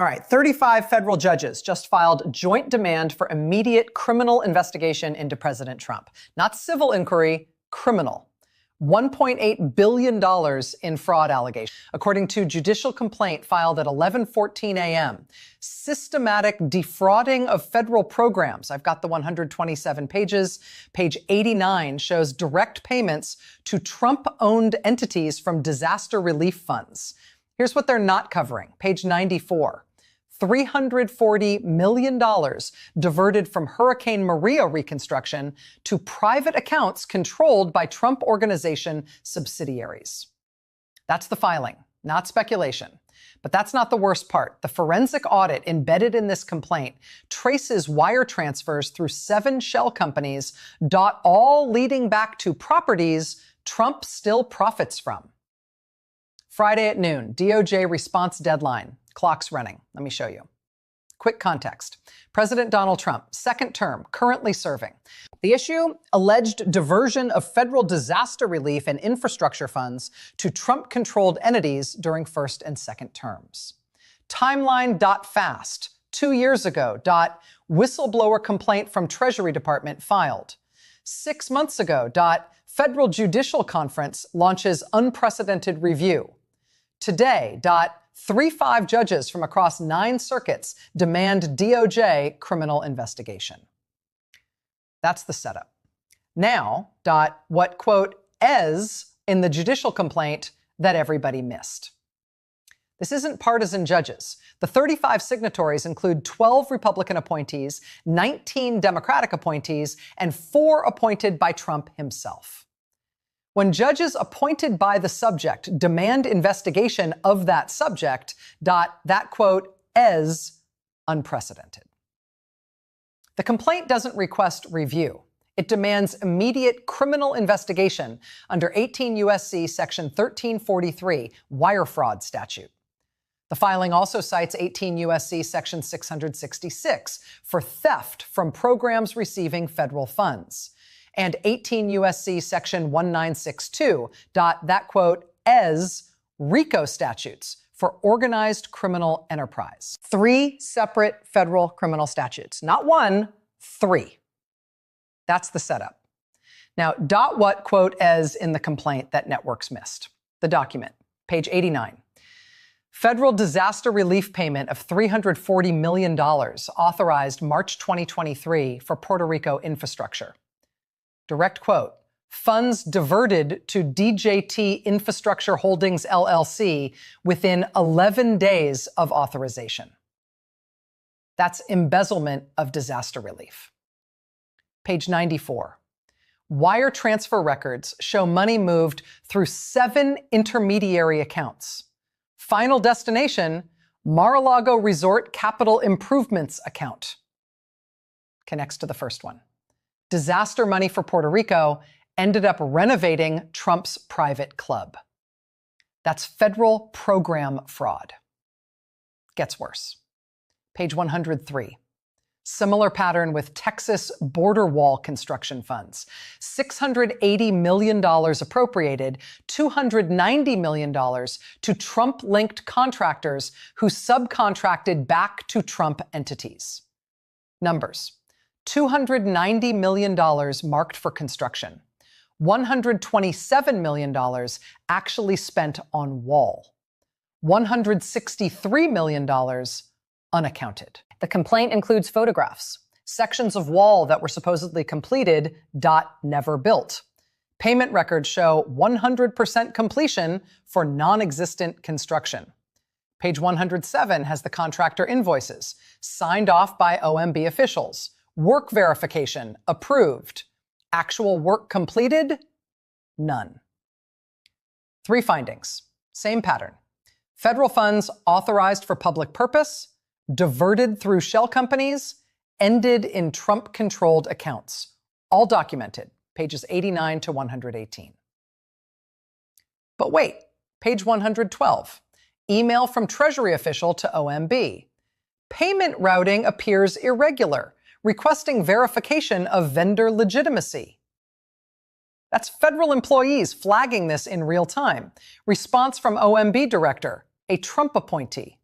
All right, 35 federal judges just filed joint demand for immediate criminal investigation into President Trump. Not civil inquiry, criminal. $1.8 billion in fraud allegations. According to judicial complaint filed at 11:14 a.m., systematic defrauding of federal programs. I've got the 127 pages. Page 89 shows direct payments to Trump-owned entities from disaster relief funds. Here's what they're not covering. Page 94. $340 million diverted from Hurricane Maria reconstruction to private accounts controlled by Trump Organization subsidiaries. That's the filing, not speculation. But that's not the worst part. The forensic audit embedded in this complaint traces wire transfers through 7 shell companies, all leading back to properties Trump still profits from. Friday at noon, DOJ response deadline. Clock's running. Let me show you. Quick context. President Donald Trump, second term, currently serving. The issue, alleged diversion of federal disaster relief and infrastructure funds to Trump-controlled entities during first and second terms. Timeline.fast, 2 years ago, whistleblower complaint from Treasury Department filed. 6 months ago, Federal Judicial Conference launches unprecedented review. Today, 3-5 judges from across 9 circuits demand DOJ criminal investigation. That's the setup. Now, what, quote, is in the judicial complaint that everybody missed. This isn't partisan judges. The 35 signatories include 12 Republican appointees, 19 Democratic appointees, and 4 appointed by Trump himself. When judges appointed by the subject demand investigation of that subject, that quote is unprecedented. The complaint doesn't request review. It demands immediate criminal investigation under 18 U.S.C. Section 1343, wire fraud statute. The filing also cites 18 U.S.C. Section 666 for theft from programs receiving federal funds. And 18 U.S.C. Section 1962, that quote, as RICO statutes for organized criminal enterprise. 3 separate federal criminal statutes. Not 1, 3. That's the setup. Now, what, quote, as in the complaint that networks missed. The document, page 89. Federal disaster relief payment of $340 million authorized March 2023 for Puerto Rico infrastructure. Direct quote, funds diverted to DJT Infrastructure Holdings, LLC within 11 days of authorization. That's embezzlement of disaster relief. Page 94. Wire transfer records show money moved through 7 intermediary accounts. Final destination, Mar-a-Lago Resort Capital Improvements account. Connects to the first one. Disaster money for Puerto Rico ended up renovating Trump's private club. That's federal program fraud. Gets worse. Page 103. Similar pattern with Texas border wall construction funds. $680 million appropriated, $290 million to Trump-linked contractors who subcontracted back to Trump entities. Numbers. $290 million marked for construction. $127 million actually spent on wall. $163 million unaccounted. The complaint includes photographs, sections of wall that were supposedly completed, never built. Payment records show 100% completion for non-existent construction. Page 107 has the contractor invoices, signed off by OMB officials. Work verification, approved. Actual work completed, none. 3 findings, same pattern. Federal funds authorized for public purpose, diverted through shell companies, ended in Trump-controlled accounts. All documented, pages 89 to 118. But wait, page 112. Email from Treasury official to OMB. Payment routing appears irregular, requesting verification of vendor legitimacy. That's federal employees flagging this in real time. Response from OMB director, a Trump appointee.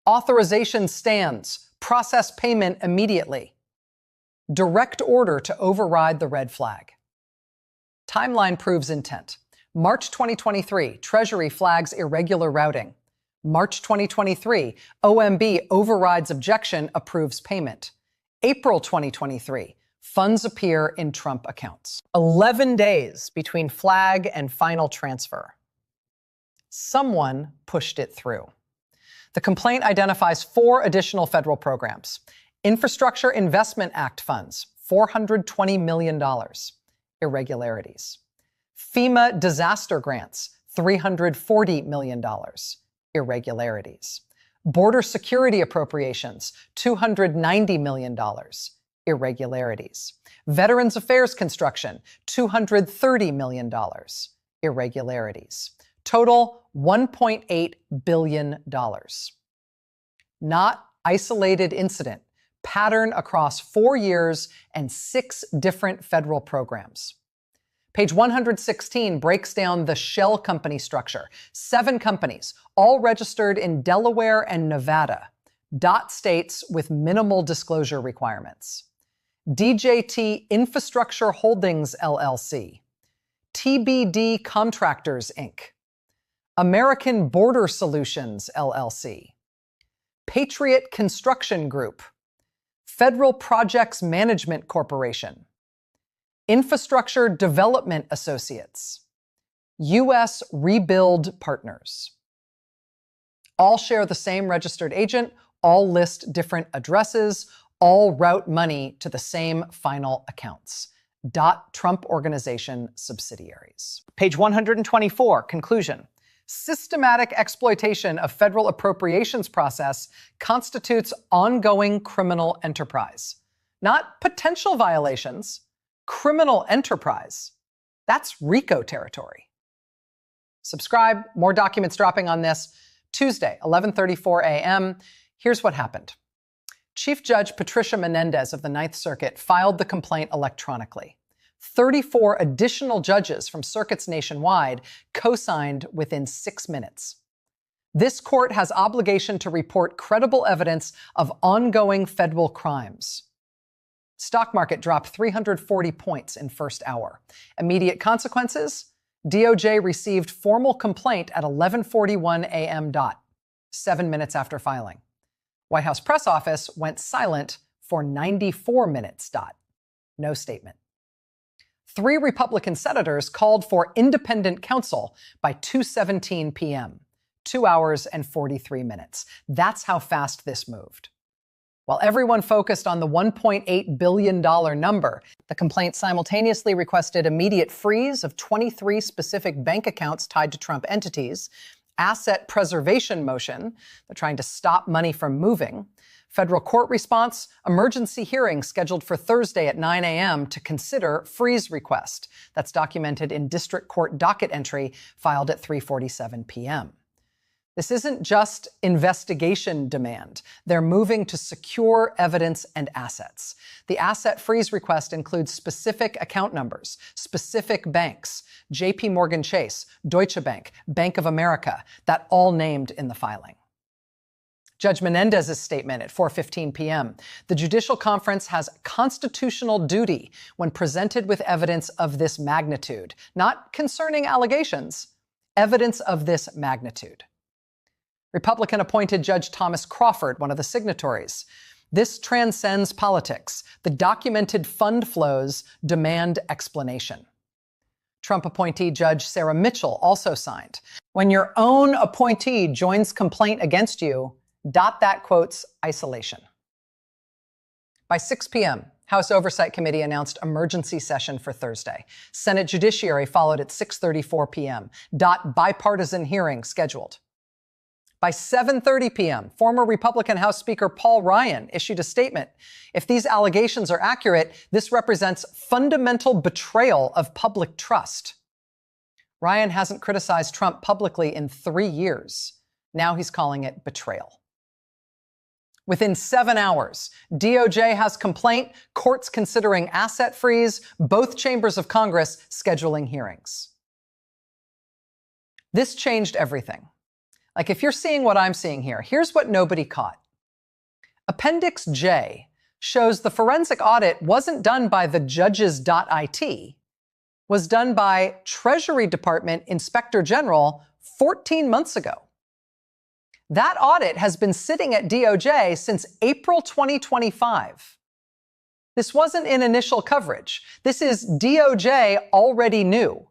Authorization stands. Process payment immediately. Direct order to override the red flag. Timeline proves intent. March 2023, Treasury flags irregular routing. March 2023, OMB overrides objection, approves payment. April 2023, funds appear in Trump accounts. 11 days between flag and final transfer. Someone pushed it through. The complaint identifies 4 additional federal programs. Infrastructure Investment Act funds, $420 million. Irregularities. FEMA disaster grants, $340 million. Irregularities. Border security appropriations, $290 million. Irregularities. Veterans Affairs construction, $230 million. Irregularities. Total, $1.8 billion. Not isolated incident. Pattern across 4 years and 6 different federal programs. Page 116 breaks down the shell company structure. 7 companies, all registered in Delaware and Nevada. Dot states with minimal disclosure requirements. DJT Infrastructure Holdings, LLC. TBD Contractors, Inc. American Border Solutions, LLC. Patriot Construction Group. Federal Projects Management Corporation. Infrastructure Development Associates. U.S. Rebuild Partners. All share the same registered agent, all list different addresses, all route money to the same final accounts. Trump Organization subsidiaries. Page 124, conclusion. Systematic exploitation of federal appropriations process constitutes ongoing criminal enterprise. Not potential violations, criminal enterprise. That's RICO territory. Subscribe, more documents dropping on this. Tuesday, 11:34 a.m. Here's what happened. Chief Judge Patricia Menendez of the Ninth Circuit filed the complaint electronically. 34 additional judges from circuits nationwide co-signed within 6 minutes. This court has obligation to report credible evidence of ongoing federal crimes. Stock market dropped 340 points in first hour. Immediate consequences? DOJ received formal complaint at 11:41 a.m. 7 minutes after filing. White House press office went silent for 94 minutes. No statement. 3 Republican senators called for independent counsel by 2:17 p.m., 2 hours and 43 minutes. That's how fast this moved. While everyone focused on the $1.8 billion number, the complaint simultaneously requested immediate freeze of 23 specific bank accounts tied to Trump entities, asset preservation motion, they're trying to stop money from moving, federal court response, emergency hearing scheduled for Thursday at 9 a.m. to consider freeze request. That's documented in district court docket entry filed at 3:47 p.m. This isn't just investigation demand. They're moving to secure evidence and assets. The asset freeze request includes specific account numbers, specific banks, JP Morgan Chase, Deutsche Bank, Bank of America, that all named in the filing. Judge Menendez's statement at 4:15 p.m. The Judicial Conference has constitutional duty when presented with evidence of this magnitude, not concerning allegations, evidence of this magnitude. Republican-appointed Judge Thomas Crawford, one of the signatories. This transcends politics. The documented fund flows demand explanation. Trump appointee Judge Sarah Mitchell also signed. When your own appointee joins complaint against you, that quotes isolation. By 6 p.m., House Oversight Committee announced emergency session for Thursday. Senate Judiciary followed at 6:34 p.m. Bipartisan hearing scheduled. By 7:30 p.m., former Republican House Speaker Paul Ryan issued a statement. If these allegations are accurate, this represents fundamental betrayal of public trust. Ryan hasn't criticized Trump publicly in 3 years. Now he's calling it betrayal. Within 7 hours, DOJ has complaint, courts considering asset freeze, both chambers of Congress scheduling hearings. This changed everything. Like if you're seeing what I'm seeing here, here's what nobody caught. Appendix J shows the forensic audit wasn't done by the judges.it, was done by Treasury Department Inspector General 14 months ago. That audit has been sitting at DOJ since April 2025. This wasn't in initial coverage. This is DOJ already knew.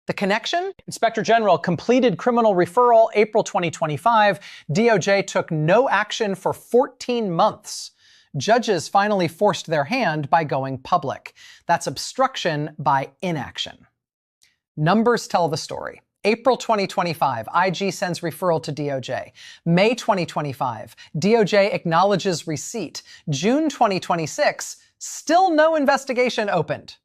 The connection? Inspector General completed criminal referral April 2025. DOJ took no action for 14 months. Judges finally forced their hand by going public. That's obstruction by inaction. Numbers tell the story. April 2025, IG sends referral to DOJ. May 2025, DOJ acknowledges receipt. June 2026, still no investigation opened.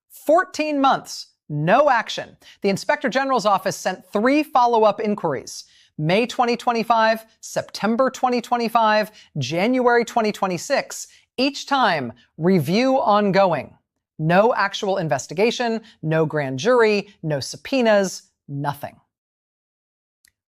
14 months, no action. The Inspector General's office sent 3 follow-up inquiries. May 2025, September 2025, January 2026. Each time, review ongoing. No actual investigation, no grand jury, no subpoenas, nothing.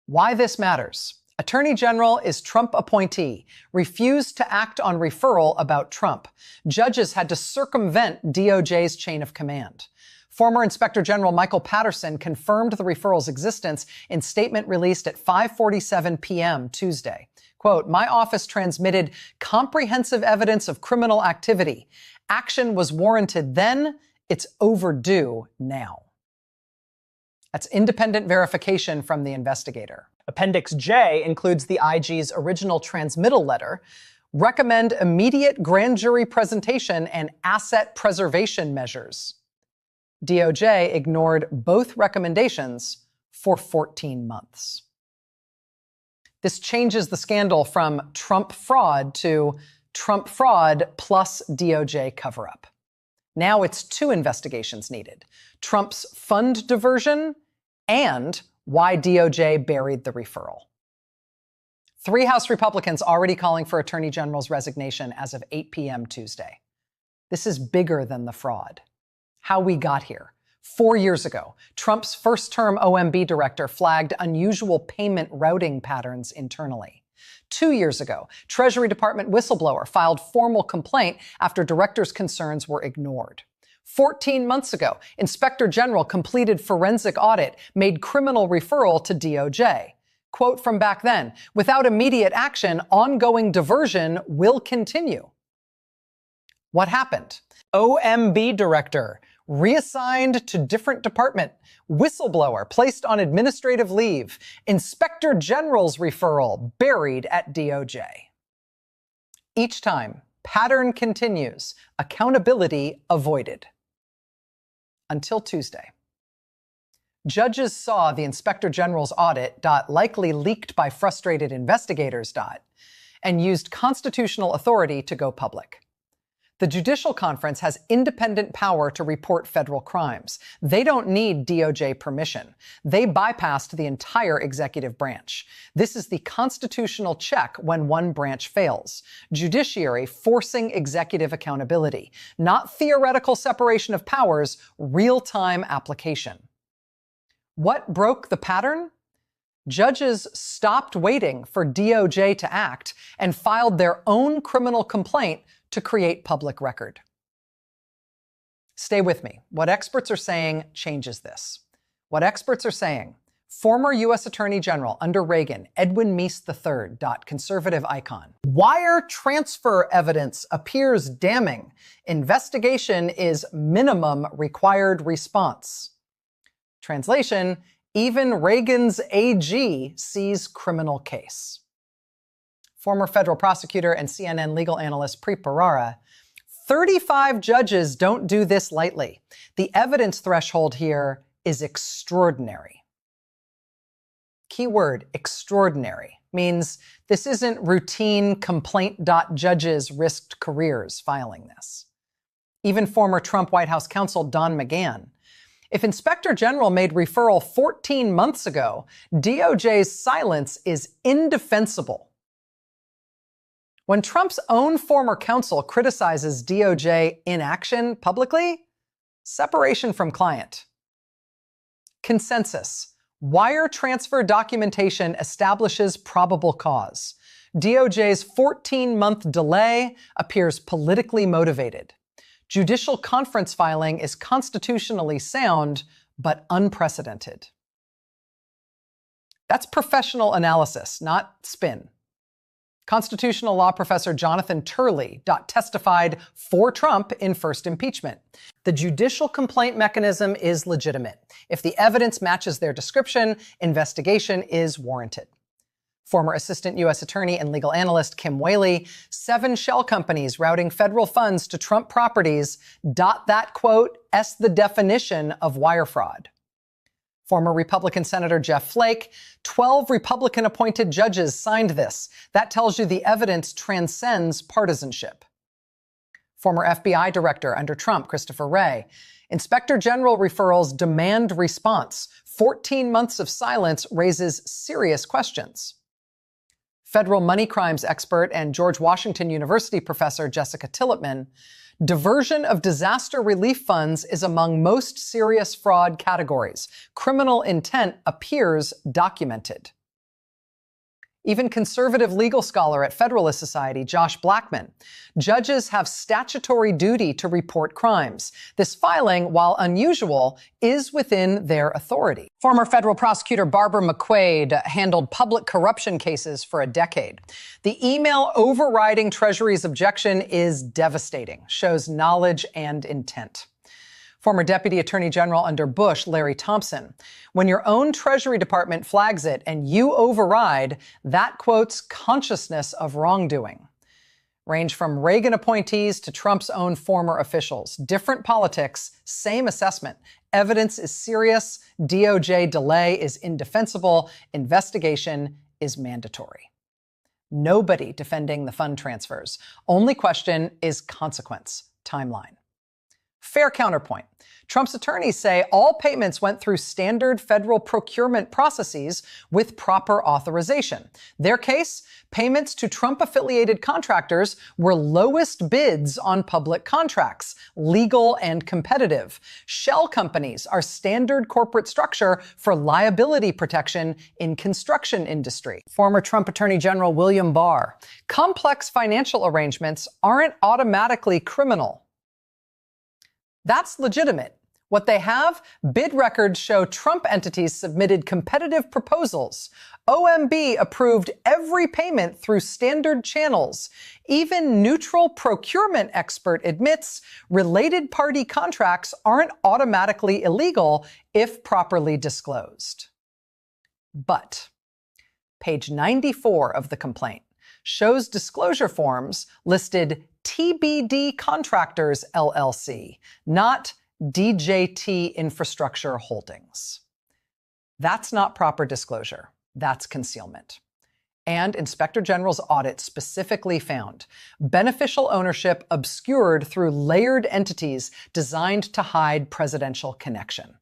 Why this matters. Attorney General is Trump appointee, refused to act on referral about Trump. Judges had to circumvent DOJ's chain of command. Former Inspector General Michael Patterson confirmed the referral's existence in statement released at 5:47 p.m. Tuesday. Quote, "My office transmitted comprehensive evidence of criminal activity. Action was warranted then. It's overdue now." That's independent verification from the investigator. Appendix J includes the IG's original transmittal letter. Recommend immediate grand jury presentation and asset preservation measures. DOJ ignored both recommendations for 14 months. This changes the scandal from Trump fraud to Trump fraud plus DOJ cover-up. Now it's 2 investigations needed: Trump's fund diversion and why DOJ buried the referral. 3 House Republicans already calling for Attorney General's resignation as of 8 p.m. Tuesday. This is bigger than the fraud. How we got here. 4 years ago, Trump's first-term OMB director flagged unusual payment routing patterns internally. 2 years ago, Treasury Department whistleblower filed formal complaint after director's concerns were ignored. 14 months ago, Inspector General completed forensic audit, made criminal referral to DOJ. Quote from back then, "Without immediate action, ongoing diversion will continue." What happened? OMB director reassigned to different department. Whistleblower placed on administrative leave. Inspector General's referral buried at DOJ. Each time, pattern continues. Accountability avoided. Until Tuesday. Judges saw the Inspector General's audit, likely leaked by frustrated investigators, and used constitutional authority to go public. The Judicial Conference has independent power to report federal crimes. They don't need DOJ permission. They bypassed the entire executive branch. This is the constitutional check when one branch fails. Judiciary forcing executive accountability. Not theoretical separation of powers, real-time application. What broke the pattern? Judges stopped waiting for DOJ to act and filed their own criminal complaint to create public record. Stay with me. What experts are saying changes this. What experts are saying, former U.S. Attorney General under Reagan, Edwin Meese III, conservative icon. Wire transfer evidence appears damning. Investigation is minimum required response. Translation, even Reagan's AG sees criminal case. Former federal prosecutor and CNN legal analyst Preet Bharara, 35 judges don't do this lightly. The evidence threshold here is extraordinary. Keyword, extraordinary, means this isn't routine complaint.judges risked careers filing this. Even former Trump White House counsel Don McGahn. If Inspector General made referral 14 months ago, DOJ's silence is indefensible. When Trump's own former counsel criticizes DOJ inaction publicly, separation from client. Consensus. Wire transfer documentation establishes probable cause. DOJ's 14-month delay appears politically motivated. Judicial conference filing is constitutionally sound, but unprecedented. That's professional analysis, not spin. Constitutional law professor Jonathan Turley testified for Trump in first impeachment. The judicial complaint mechanism is legitimate. If the evidence matches their description, investigation is warranted. Former Assistant U.S. Attorney and legal analyst Kim Whaley, 7 shell companies routing federal funds to Trump properties, that quote, "s the definition of wire fraud." Former Republican Senator Jeff Flake, 12 Republican-appointed judges signed this. That tells you the evidence transcends partisanship. Former FBI Director under Trump, Christopher Wray, Inspector General referrals demand response. 14 months of silence raises serious questions. Federal money crimes expert and George Washington University professor Jessica Tillotman, diversion of disaster relief funds is among most serious fraud categories. Criminal intent appears documented. Even conservative legal scholar at Federalist Society, Josh Blackman, judges have statutory duty to report crimes. This filing, while unusual, is within their authority. Former federal prosecutor Barbara McQuaid handled public corruption cases for a decade. The email overriding Treasury's objection is devastating, shows knowledge and intent. Former Deputy Attorney General under Bush, Larry Thompson, when your own Treasury Department flags it and you override, that quotes consciousness of wrongdoing. Range from Reagan appointees to Trump's own former officials. Different politics, same assessment. Evidence is serious. DOJ delay is indefensible. Investigation is mandatory. Nobody defending the fund transfers. Only question is consequence, timeline. Fair counterpoint. Trump's attorneys say all payments went through standard federal procurement processes with proper authorization. Their case, payments to Trump-affiliated contractors were lowest bids on public contracts, legal and competitive. Shell companies are standard corporate structure for liability protection in construction industry. Former Trump Attorney General William Barr, complex financial arrangements aren't automatically criminal. That's legitimate. What they have, bid records show Trump entities submitted competitive proposals. OMB approved every payment through standard channels. Even neutral procurement expert admits related party contracts aren't automatically illegal if properly disclosed. But page 94 of the complaint shows disclosure forms listed TBD Contractors LLC, not DJT Infrastructure Holdings. That's not proper disclosure. That's concealment. And Inspector General's audit specifically found beneficial ownership obscured through layered entities designed to hide presidential connection,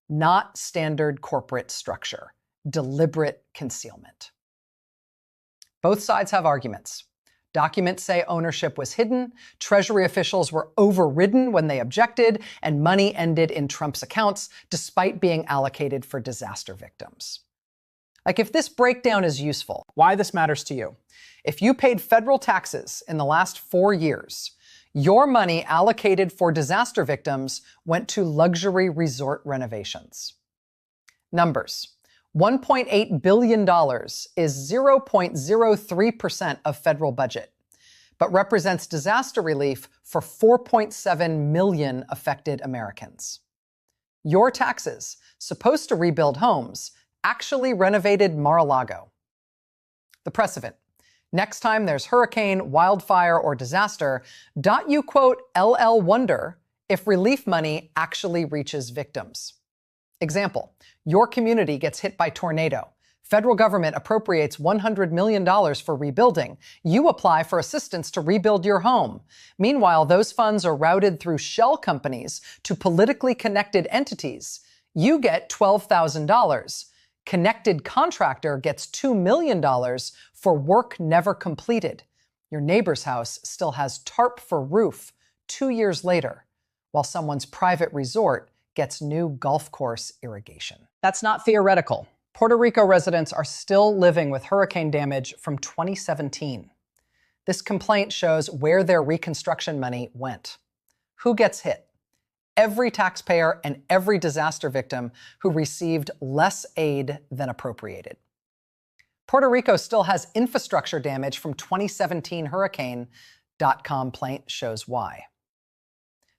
not standard corporate structure, deliberate concealment. Both sides have arguments. Documents say ownership was hidden, Treasury officials were overridden when they objected, and money ended in Trump's accounts despite being allocated for disaster victims. Like, if this breakdown is useful, why this matters to you. If you paid federal taxes in the last 4 years, your money allocated for disaster victims went to luxury resort renovations. Numbers. $1.8 billion is 0.03% of federal budget, but represents disaster relief for 4.7 million affected Americans. Your taxes, supposed to rebuild homes, actually renovated Mar-a-Lago. The precedent. Next time there's hurricane, wildfire, or disaster, you quote LL Wonder if relief money actually reaches victims. Example, your community gets hit by tornado. Federal government appropriates $100 million for rebuilding. You apply for assistance to rebuild your home. Meanwhile, those funds are routed through shell companies to politically connected entities. You get $12,000. Connected contractor gets $2 million for work never completed. Your neighbor's house still has tarp for roof 2 years later, while someone's private resort gets new golf course irrigation. That's not theoretical. Puerto Rico residents are still living with hurricane damage from 2017. This complaint shows where their reconstruction money went. Who gets hit? Every taxpayer and every disaster victim who received less aid than appropriated. Puerto Rico still has infrastructure damage from 2017 hurricane. .complaint shows why.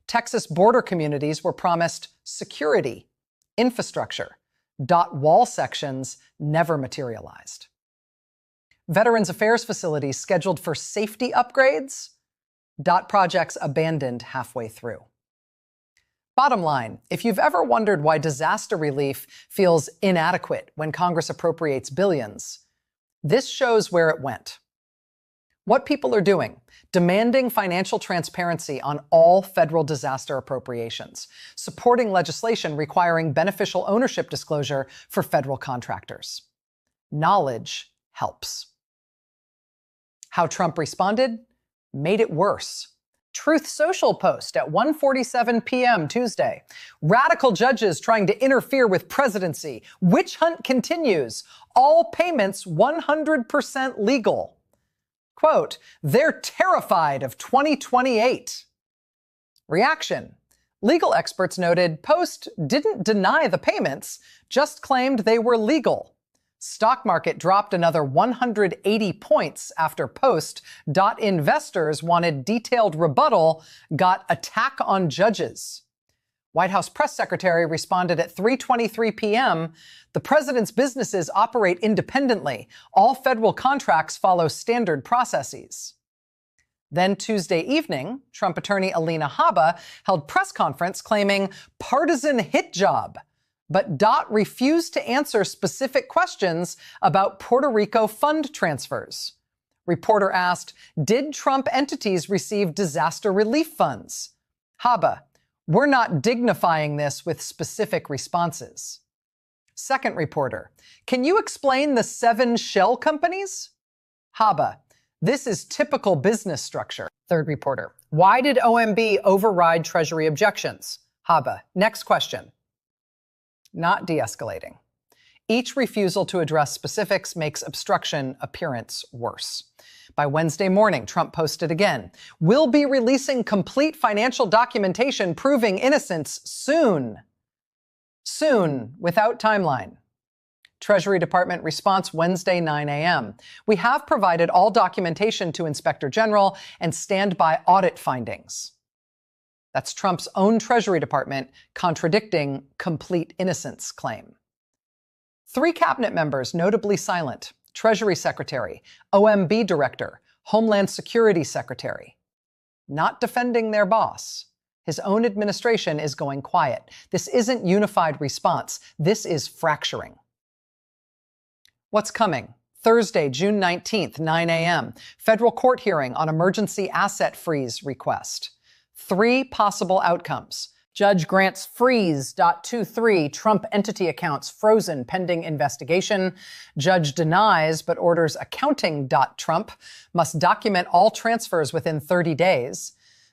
Texas border communities were promised security, infrastructure. Wall sections never materialized. Veterans Affairs facilities scheduled for safety upgrades. Projects abandoned halfway through. Bottom line, if you've ever wondered why disaster relief feels inadequate when Congress appropriates billions, this shows where it went. What people are doing, demanding financial transparency on all federal disaster appropriations, supporting legislation requiring beneficial ownership disclosure for federal contractors. Knowledge helps. How Trump responded made it worse. Truth Social post at 1:47 p.m. Tuesday. Radical judges trying to interfere with presidency. Witch hunt continues. All payments 100% legal. Quote, they're terrified of 2028. Reaction. Legal experts noted Post didn't deny the payments, just claimed they were legal. Stock market dropped another 180 points after Post. Investors wanted detailed rebuttal, got attack on judges. White House press secretary responded at 3:23 p.m. The president's businesses operate independently. All federal contracts follow standard processes. Then Tuesday evening, Trump attorney Alina Habba held press conference claiming partisan hit job. But refused to answer specific questions about Puerto Rico fund transfers. Reporter asked, did Trump entities receive disaster relief funds? Habba, we're not dignifying this with specific responses. Second reporter, can you explain the 7 shell companies? Habba, this is typical business structure. Third reporter, why did OMB override Treasury objections? Habba, next question. Not de-escalating. Each refusal to address specifics makes obstruction appearance worse. By Wednesday morning, Trump posted again, we'll be releasing complete financial documentation proving innocence soon. Soon, without timeline. Treasury Department response Wednesday, 9 a.m. We have provided all documentation to Inspector General and stand by audit findings. That's Trump's own Treasury Department contradicting complete innocence claim. 3 cabinet members notably silent: Treasury Secretary, OMB Director, Homeland Security Secretary. Not defending their boss. His own administration is going quiet. This isn't unified response. This is fracturing. What's coming? Thursday, June 19th, 9 a.m. Federal court hearing on emergency asset freeze request. 3 possible outcomes. Judge grants freeze. 23 Trump entity accounts frozen pending investigation. Judge denies but orders accounting. Trump must document all transfers within 30 days.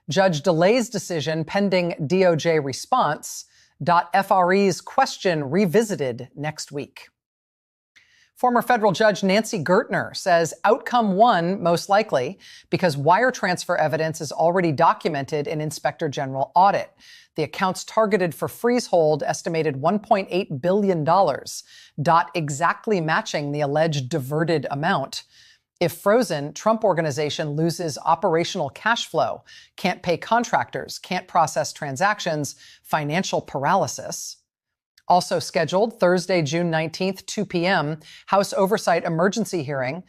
Judge delays decision pending DOJ response. FRE's question revisited next week. Former federal judge Nancy Gertner says outcome 1 most likely because wire transfer evidence is already documented in Inspector General audit. The accounts targeted for freeze hold estimated $1.8 billion, exactly matching the alleged diverted amount. If frozen, Trump Organization loses operational cash flow, can't pay contractors, can't process transactions, financial paralysis. Also scheduled Thursday, June 19th, 2 p.m., House Oversight Emergency Hearing.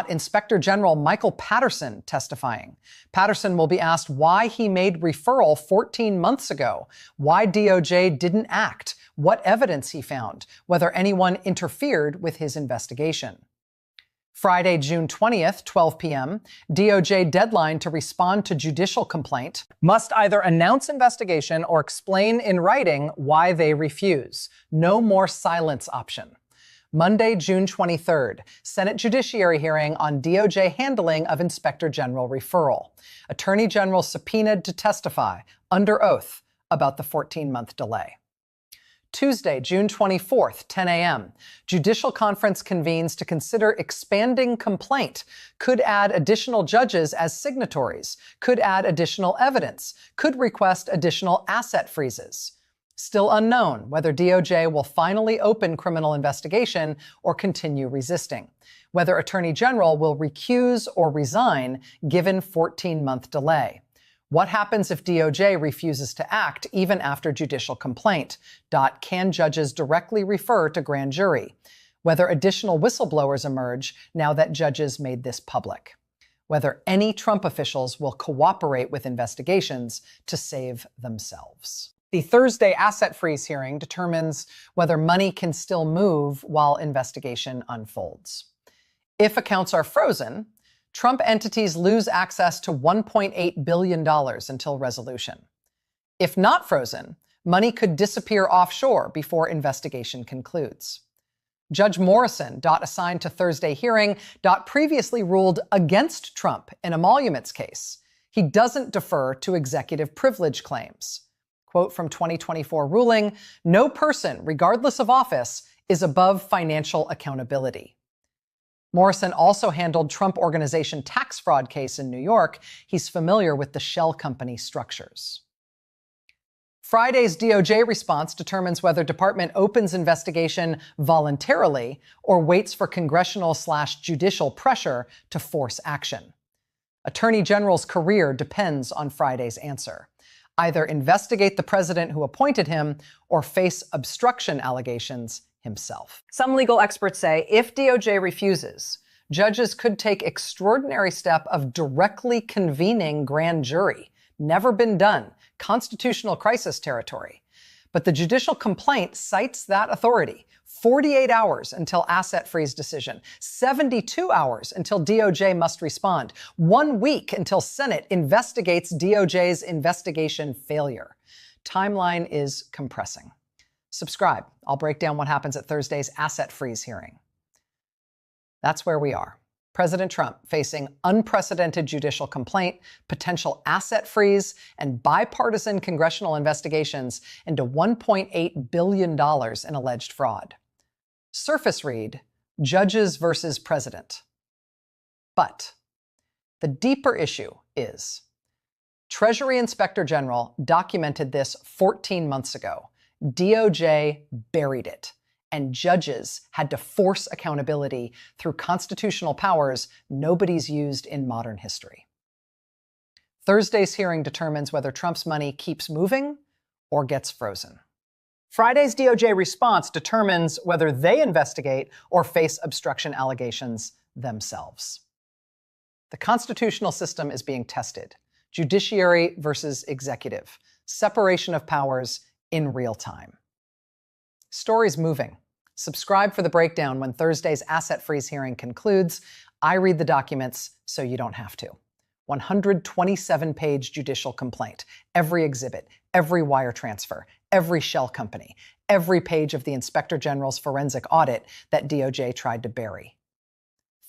Inspector General Michael Patterson testifying. Patterson will be asked why he made referral 14 months ago, why DOJ didn't act, what evidence he found, whether anyone interfered with his investigation. Friday, June 20th, 12 p.m., DOJ deadline to respond to judicial complaint. Must either announce investigation or explain in writing why they refuse. No more silence option. Monday, June 23rd, Senate Judiciary hearing on DOJ handling of Inspector General referral. Attorney General subpoenaed to testify under oath about the 14-month delay. Tuesday, June 24th, 10 a.m. Judicial conference convenes to consider expanding complaint. Could add additional judges as signatories. Could add additional evidence. Could request additional asset freezes. Still unknown whether DOJ will finally open criminal investigation or continue resisting. Whether Attorney General will recuse or resign given 14-month delay. What happens if DOJ refuses to act even after judicial complaint? Can judges directly refer to grand jury? Whether additional whistleblowers emerge now that judges made this public. Whether any Trump officials will cooperate with investigations to save themselves. The Thursday asset freeze hearing determines whether money can still move while investigation unfolds. If accounts are frozen, Trump entities lose access to $1.8 billion until resolution. If not frozen, money could disappear offshore before investigation concludes. Judge Morrison, assigned to Thursday hearing, previously ruled against Trump in emoluments case. He doesn't defer to executive privilege claims. Quote from 2024 ruling, "No person, regardless of office, is above financial accountability." Morrison also handled Trump Organization tax fraud case in New York. He's familiar with the shell company structures. Friday's DOJ response determines whether department opens investigation voluntarily or waits for congressional/judicial pressure to force action. Attorney General's career depends on Friday's answer. Either investigate the president who appointed him or face obstruction allegations himself. Some legal experts say if DOJ refuses, judges could take extraordinary step of directly convening grand jury. Never been done. Constitutional crisis territory. But the judicial complaint cites that authority. 48 hours until asset freeze decision. 72 hours until DOJ must respond. 1 week until Senate investigates DOJ's investigation failure. Timeline is compressing. Subscribe. I'll break down what happens at Thursday's asset freeze hearing. That's where we are. President Trump facing unprecedented judicial complaint, potential asset freeze, and bipartisan congressional investigations into $1.8 billion in alleged fraud. Surface read, judges versus president. But the deeper issue is Treasury Inspector General documented this 14 months ago. DOJ buried it, and judges had to force accountability through constitutional powers nobody's used in modern history. Thursday's hearing determines whether Trump's money keeps moving or gets frozen. Friday's DOJ response determines whether they investigate or face obstruction allegations themselves. The constitutional system is being tested. Judiciary versus executive. Separation of powers in real time. Story's moving. Subscribe for the breakdown when Thursday's asset freeze hearing concludes. I read the documents so you don't have to. 127-page judicial complaint. Every exhibit, every wire transfer, every shell company, every page of the Inspector General's forensic audit that DOJ tried to bury.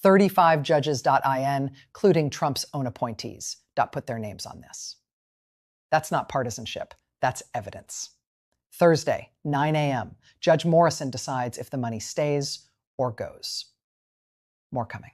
35 judges.in, including Trump's own appointees, put their names on this. That's not partisanship. That's evidence. Thursday, 9 a.m., Judge Morrison decides if the money stays or goes. More coming.